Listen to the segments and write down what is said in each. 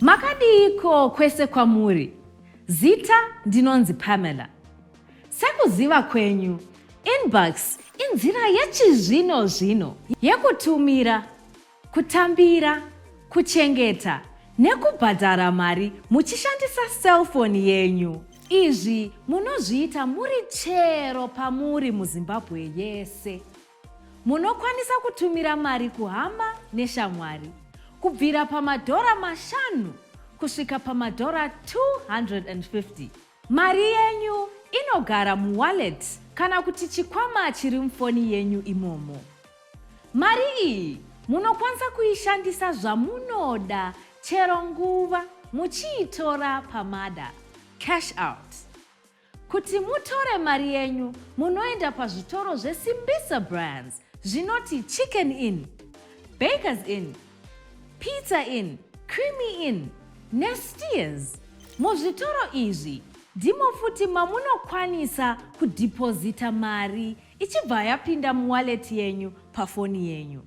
Makadiko kwese kwamuri. Zita ndinonzi Pamela. Sekuziva kwenyu, InnBucks inzira yechizvino-zvino yekutumira, kutambira, kuchengeta nekubhadhara mari muchishandisa cellphone yenyu. Izvi munozviita muri chero pamuri muZimbabwe yese. Munokwanisa kutumira mari kuhama neshamwari kubvira $5 kusvika $250. Mari yenyu inogara muwallet kana kuti chikwama chiri mufoni yenyu imomo. Mari iyi munokwanisa kuishandisa zvamunoda chero nguva muchiitora pamada. Cash out. Kuti mutore mari yenyu, munoenda pazvitoro zvesimbisa brands zvinoti Chicken Inn, Bakers Inn, Pizza Inn, Creamy Inn, Nestiers. Muzvitoro izvi ndimo futi mamunokwanisa kudhipozita mari ichibva yapinda muwallet yenyu pafoni yenyu.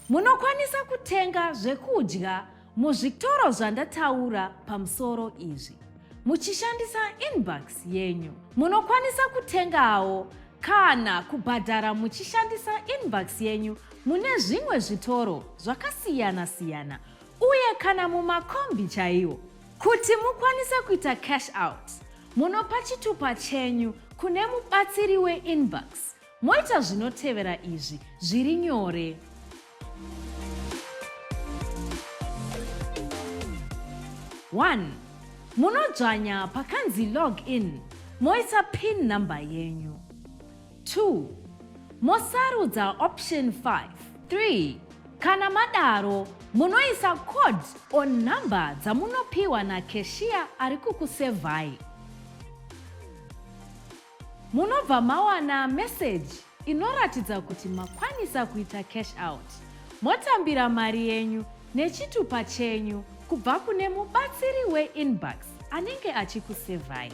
Munokwanisa kutenga zvekudya muzvitoro zvandataura pamusoro izvi muchishandisa InnBucks yenyu. Munokwanisa kutengawo kana kubhadhara muchishandisa InnBucks yenyu mune zvimwe zvitoro zvakasiyana-siyana uye kana mumakombi chaiwo. Kuti mukwanise kuita cash out, munopa chitupa chenyu kune mubatsiri weInnBucks. Moita zvinotevera izvi zviri nyore. 1. Munodzvanya pakanzi log in, moisa PIN number yenyu. 2. Mosarudza option 5. 3. Kana madaro, munoisa code on number dzamunopiwa nakeshiya ari kukusevhai. Munobva mawana message inoratidza kuti makwanisa kuita cash out. Motambira mari yenyu nechitupa chenyu kubva kune mubatsiri weInnBucks anenge achikusevhai.